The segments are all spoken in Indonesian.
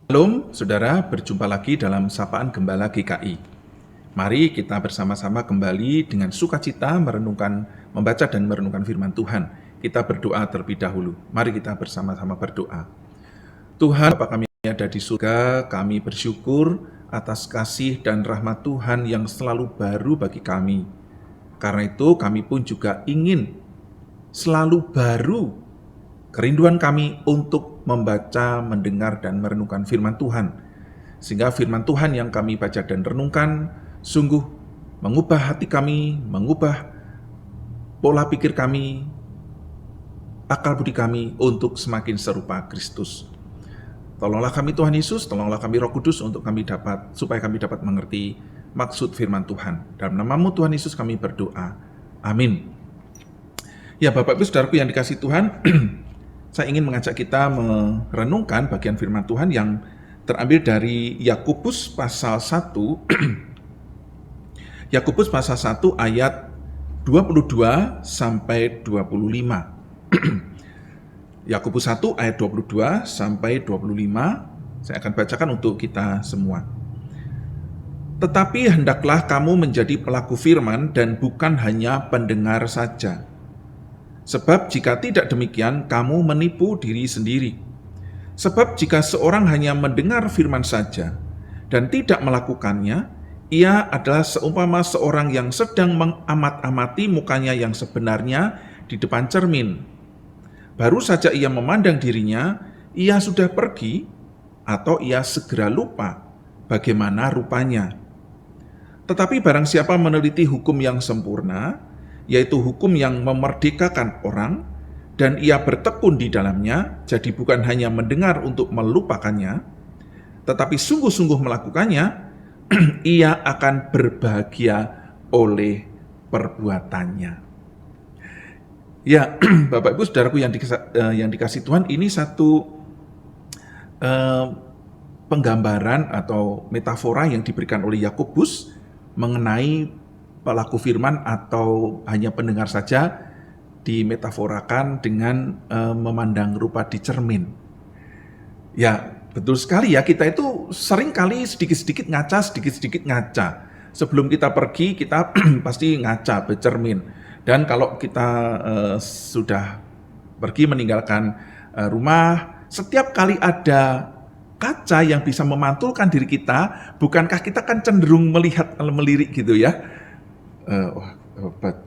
Shalom, saudara, berjumpa lagi dalam Sapaan Gembala GKI. Mari kita bersama-sama kembali dengan sukacita membaca dan merenungkan firman Tuhan. Kita berdoa terlebih dahulu. Mari kita bersama-sama berdoa. Tuhan, Bapa kami ada di surga, kami bersyukur atas kasih dan rahmat Tuhan yang selalu baru bagi kami. Karena itu kami pun juga ingin selalu baru kerinduan kami untuk membaca, mendengar, dan merenungkan firman Tuhan. Sehingga firman Tuhan yang kami baca dan renungkan sungguh mengubah hati kami, mengubah pola pikir kami, akal budi kami untuk semakin serupa Kristus. Tolonglah kami Tuhan Yesus, tolonglah kami Roh Kudus supaya kami dapat mengerti maksud firman Tuhan. Dalam nama-Mu Tuhan Yesus kami berdoa. Amin. Ya Bapak Ibu Saudaraku yang dikasihi Tuhan, saya ingin mengajak kita merenungkan bagian firman Tuhan yang terambil dari Yakobus pasal 1, Yakobus pasal 1 ayat 22 sampai 25. Yakobus 1 ayat 22 sampai 25, saya akan bacakan untuk kita semua. Tetapi hendaklah kamu menjadi pelaku firman dan bukan hanya pendengar saja. Sebab jika tidak demikian, kamu menipu diri sendiri. Sebab jika seorang hanya mendengar firman saja dan tidak melakukannya, ia adalah seumpama seorang yang sedang mengamat-amati mukanya yang sebenarnya di depan cermin. Baru saja ia memandang dirinya, ia sudah pergi atau ia segera lupa bagaimana rupanya. Tetapi barang siapa meneliti hukum yang sempurna, yaitu hukum yang memerdekakan orang, dan ia bertekun di dalamnya, jadi bukan hanya mendengar untuk melupakannya, tetapi sungguh-sungguh melakukannya, ia akan berbahagia oleh perbuatannya. Ya, Bapak Ibu Saudaraku yang dikasih Tuhan, ini satu penggambaran atau metafora yang diberikan oleh Yakobus mengenai pelaku firman atau hanya pendengar saja, dimetaforakan dengan memandang rupa di cermin. Ya, betul sekali ya, kita itu sering kali sedikit-sedikit ngaca. Sebelum kita pergi, kita pasti ngaca, bercermin. Dan kalau kita sudah pergi meninggalkan rumah, setiap kali ada kaca yang bisa memantulkan diri kita, bukankah kita kan cenderung melirik gitu ya?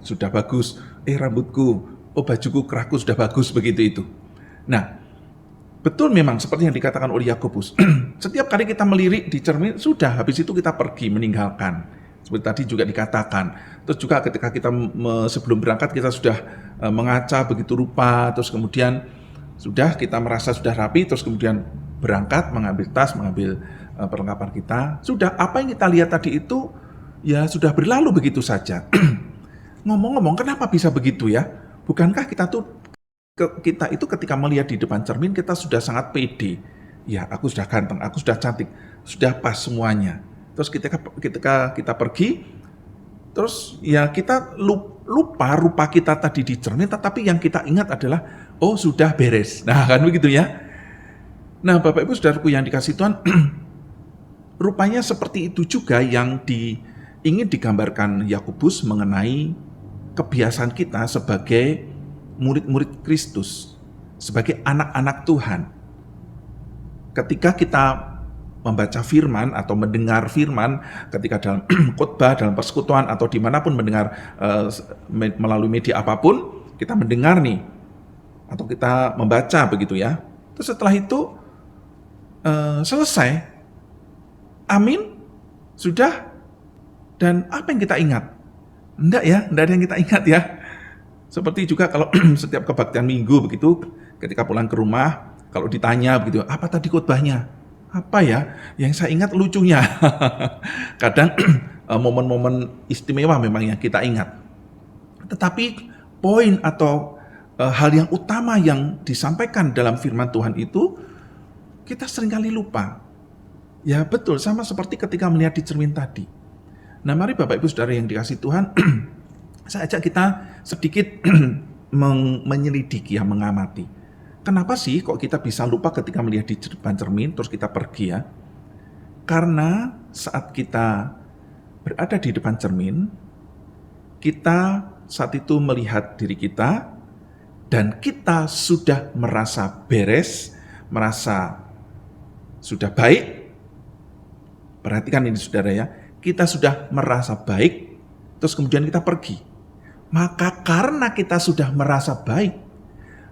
Sudah bagus, rambutku, bajuku keraku sudah bagus, begitu itu. Nah, betul memang seperti yang dikatakan oleh Yakobus. Setiap kali kita melirik di cermin, sudah habis itu kita pergi meninggalkan. Seperti tadi juga dikatakan. Terus juga ketika kita sebelum berangkat kita sudah mengaca begitu rupa, terus kemudian sudah kita merasa sudah rapi, terus kemudian berangkat mengambil tas, mengambil perlengkapan kita. Sudah apa yang kita lihat tadi itu ya sudah berlalu begitu saja. Ngomong-ngomong, kenapa bisa begitu ya? Bukankah kita itu ketika melihat di depan cermin kita sudah sangat pede. Ya, aku sudah ganteng, aku sudah cantik, sudah pas semuanya. Terus ketika kita pergi, terus ya kita lupa rupa kita tadi di cermin, tetapi yang kita ingat adalah sudah beres. Nah, kan begitu ya. Nah, Bapak Ibu Saudaraku yang dikasih Tuhan, rupanya seperti itu juga yang ingin digambarkan Yakobus mengenai kebiasaan kita sebagai murid-murid Kristus, sebagai anak-anak Tuhan. Ketika kita membaca firman atau mendengar firman, ketika dalam khotbah, dalam persekutuan atau dimanapun mendengar melalui media apapun, kita mendengar nih, atau kita membaca begitu ya. Terus setelah itu selesai, amin, sudah. Dan apa yang kita ingat? Enggak ada yang kita ingat ya. Seperti juga kalau setiap kebaktian minggu begitu, ketika pulang ke rumah, kalau ditanya begitu, apa tadi khotbahnya? Apa ya? Yang saya ingat lucunya. Kadang momen-momen istimewa memang yang kita ingat. Tetapi poin atau hal yang utama yang disampaikan dalam firman Tuhan itu, kita seringkali lupa. Ya betul, sama seperti ketika melihat di cermin tadi. Nah, mari Bapak Ibu Saudara yang dikasih Tuhan, saya ajak kita sedikit menyelidiki, mengamati. Kenapa sih kok kita bisa lupa ketika melihat di depan cermin, terus kita pergi ya? Karena saat kita berada di depan cermin, kita saat itu melihat diri kita, dan kita sudah merasa beres, merasa sudah baik. Perhatikan ini saudara ya, kita sudah merasa baik, terus kemudian kita pergi. Maka karena kita sudah merasa baik,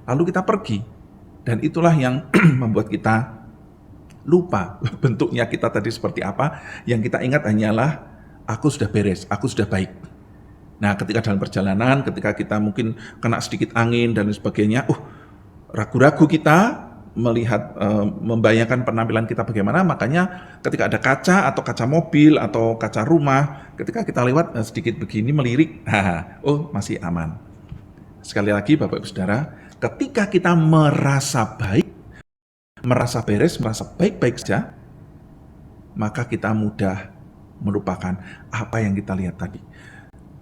lalu kita pergi. Dan itulah yang membuat kita lupa bentuknya kita tadi seperti apa. Yang kita ingat hanyalah, aku sudah beres, aku sudah baik. Nah, ketika dalam perjalanan, ketika kita mungkin kena sedikit angin dan sebagainya, ragu-ragu kita melihat, membayangkan penampilan kita bagaimana, makanya ketika ada kaca atau kaca mobil atau kaca rumah, ketika kita lewat sedikit begini melirik, masih aman. Sekali lagi Bapak Ibu Saudara, ketika kita merasa baik, merasa beres, merasa baik-baik saja, maka kita mudah melupakan apa yang kita lihat tadi.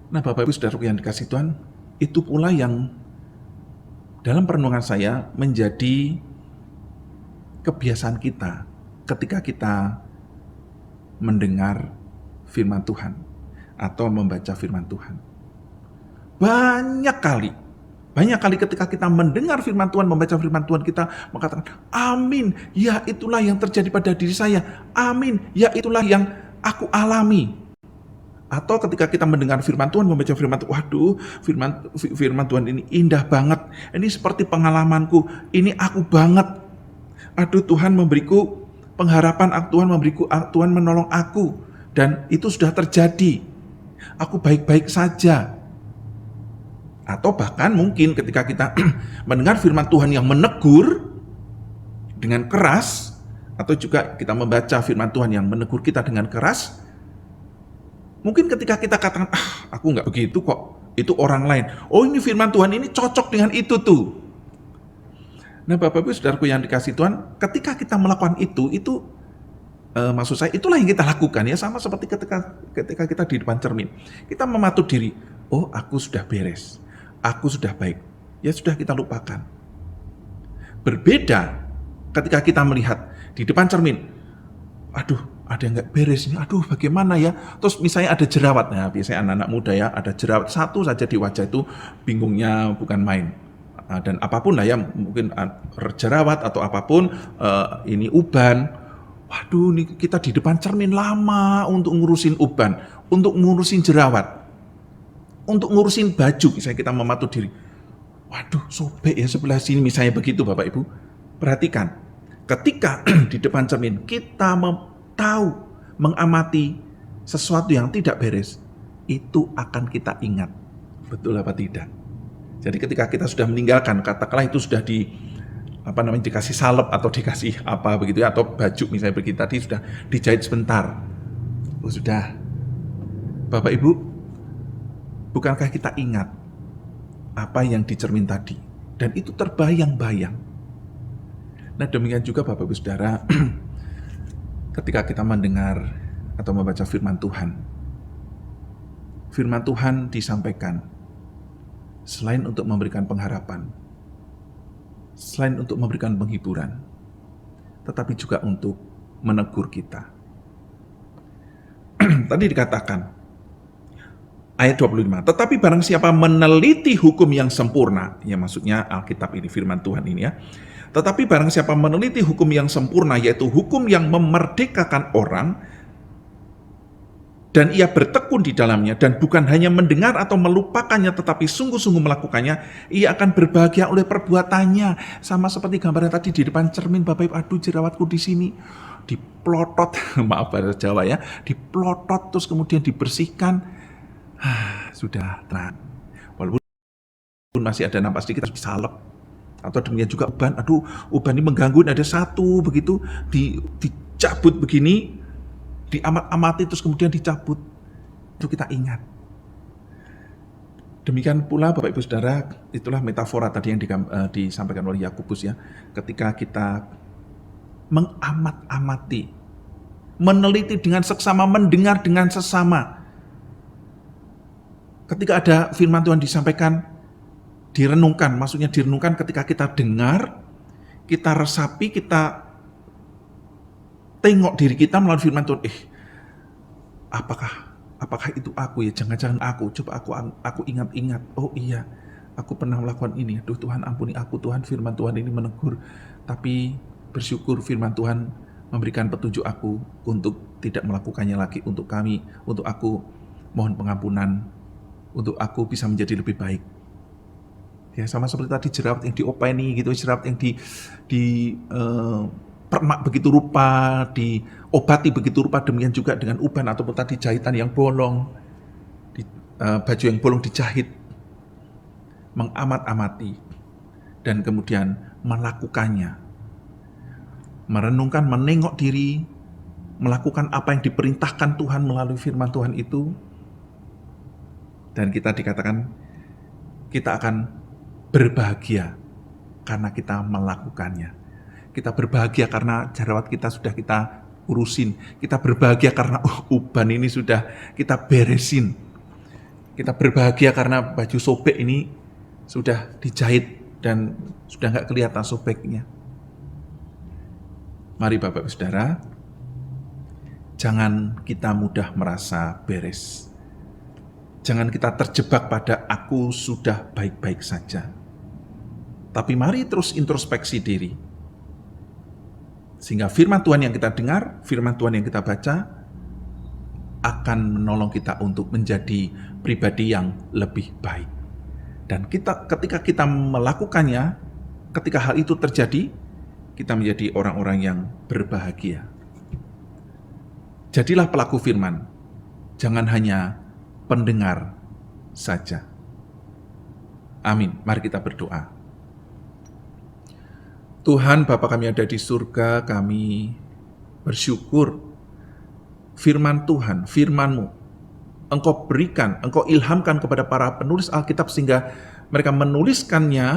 Nah, Bapak Ibu Saudaraku yang dikasihi Tuhan, itu pula yang dalam perenungan saya menjadi kebiasaan kita ketika kita mendengar firman Tuhan atau membaca firman Tuhan. Banyak kali ketika kita mendengar firman Tuhan, membaca firman Tuhan, kita mengatakan, amin, ya itulah yang terjadi pada diri saya. Amin, ya itulah yang aku alami. Atau ketika kita mendengar firman Tuhan, membaca firman Tuhan, waduh, firman Tuhan ini indah banget. Ini seperti pengalamanku, ini aku banget. Aduh, Tuhan memberiku pengharapan, Tuhan menolong aku. Dan itu sudah terjadi. Aku baik-baik saja. Atau bahkan mungkin ketika kita mendengar firman Tuhan yang menegur dengan keras, atau juga kita membaca firman Tuhan yang menegur kita dengan keras, mungkin ketika kita katakan, aku nggak begitu kok, itu orang lain. Oh, ini firman Tuhan ini cocok dengan itu tuh. Nah, Bapak Ibu Saudaraku yang dikasihi Tuhan, ketika kita melakukan itu maksud saya itulah yang kita lakukan ya, sama seperti ketika kita di depan cermin. Kita mematuk diri, oh aku sudah beres, aku sudah baik. Ya sudah, kita lupakan. Berbeda ketika kita melihat di depan cermin, aduh ada yang nggak beres ini, aduh bagaimana ya. Terus misalnya ada jerawat, nah biasanya anak-anak muda ya, ada jerawat satu saja di wajah itu bingungnya bukan main. Dan apapun lah ya, mungkin jerawat atau apapun, ini uban. Waduh, ini kita di depan cermin lama untuk ngurusin uban, untuk ngurusin jerawat, untuk ngurusin baju. Misalnya kita mematuk diri, waduh sobek ya sebelah sini, misalnya begitu Bapak Ibu. Perhatikan, ketika di depan cermin kita tahu, mengamati sesuatu yang tidak beres, itu akan kita ingat. Betul apa tidak? Jadi ketika kita sudah meninggalkan, katakanlah itu sudah dikasih salep atau dikasih apa begitu ya, atau baju misalnya begitu tadi sudah dijahit sebentar. Sudah. Bapak Ibu, bukankah kita ingat apa yang di cermin tadi? Dan itu terbayang-bayang. Nah, demikian juga Bapak Ibu Saudara, ketika kita mendengar atau membaca firman Tuhan disampaikan selain untuk memberikan pengharapan, selain untuk memberikan penghiburan, tetapi juga untuk menegur kita. Tadi dikatakan, ayat 25, tetapi barang siapa meneliti hukum yang sempurna, ya maksudnya Alkitab ini, firman Tuhan ini ya, tetapi barang siapa meneliti hukum yang sempurna, yaitu hukum yang memerdekakan orang, dan ia bertekun di dalamnya, dan bukan hanya mendengar atau melupakannya, tetapi sungguh-sungguh melakukannya, ia akan berbahagia oleh perbuatannya. Sama seperti gambaran tadi di depan cermin, Bapak Ibu, aduh jerawatku di sini, diplotot, maaf bahasa Jawa ya, diplotot terus kemudian dibersihkan, sudah tenang. Walaupun masih ada nampak sedikit, harus disalep. Atau demikian juga uban, aduh uban ini mengganggu, ada satu begitu, dicabut begini, diamat-amati terus kemudian dicabut. Itu kita ingat. Demikian pula Bapak Ibu Saudara, itulah metafora tadi yang disampaikan oleh Yakobus ya. Ketika kita mengamat-amati, meneliti dengan seksama, mendengar dengan sesama. Ketika ada firman Tuhan disampaikan, direnungkan, maksudnya direnungkan ketika kita dengar, kita resapi, kita tengok diri kita melalui firman Tuhan. Apakah itu aku ya? Jangan-jangan aku. Coba aku ingat-ingat. Oh iya, aku pernah melakukan ini. Aduh Tuhan, ampuni aku Tuhan. Firman Tuhan ini menegur. Tapi bersyukur firman Tuhan memberikan petunjuk aku untuk tidak melakukannya lagi untuk kami. Untuk aku mohon pengampunan. Untuk aku bisa menjadi lebih baik. Ya, sama seperti tadi jerawat yang diopeni gitu, jerawat yang permak begitu rupa, diobati begitu rupa, demikian juga dengan uban ataupun tadi jahitan yang bolong, baju yang bolong dijahit, mengamat-amati, dan kemudian melakukannya, merenungkan, menengok diri, melakukan apa yang diperintahkan Tuhan melalui firman Tuhan itu, dan kita dikatakan kita akan berbahagia karena kita melakukannya. Kita berbahagia karena jerawat kita sudah kita urusin. Kita berbahagia karena uban ini sudah kita beresin. Kita berbahagia karena baju sobek ini sudah dijahit dan sudah nggak kelihatan sobeknya. Mari Bapak Saudara, jangan kita mudah merasa beres. Jangan kita terjebak pada aku sudah baik-baik saja. Tapi mari terus introspeksi diri. Sehingga firman Tuhan yang kita dengar, firman Tuhan yang kita baca, akan menolong kita untuk menjadi pribadi yang lebih baik. Dan ketika kita melakukannya, ketika hal itu terjadi, kita menjadi orang-orang yang berbahagia. Jadilah pelaku firman, jangan hanya pendengar saja. Amin. Mari kita berdoa. Tuhan Bapa kami ada di surga, kami bersyukur firman Tuhan, firman-Mu, Engkau berikan, Engkau ilhamkan kepada para penulis Alkitab sehingga mereka menuliskannya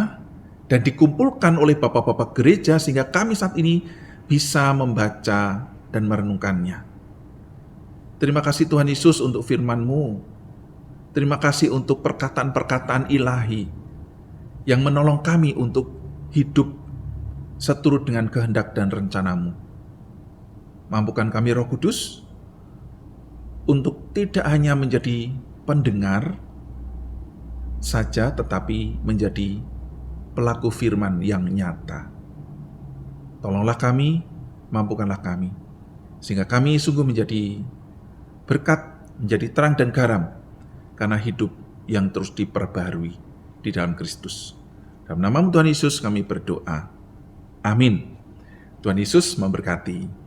dan dikumpulkan oleh bapak-bapak gereja sehingga kami saat ini bisa membaca dan merenungkannya. Terima kasih Tuhan Yesus untuk firman-Mu. Terima kasih untuk perkataan-perkataan ilahi yang menolong kami untuk hidup seturut dengan kehendak dan rencana-Mu. Mampukan kami Roh Kudus untuk tidak hanya menjadi pendengar saja, tetapi menjadi pelaku firman yang nyata. Tolonglah kami, mampukanlah kami, sehingga kami sungguh menjadi berkat, menjadi terang dan garam, karena hidup yang terus diperbaharui di dalam Kristus. Dalam nama Tuhan Yesus kami berdoa. Amin. Tuhan Yesus memberkati.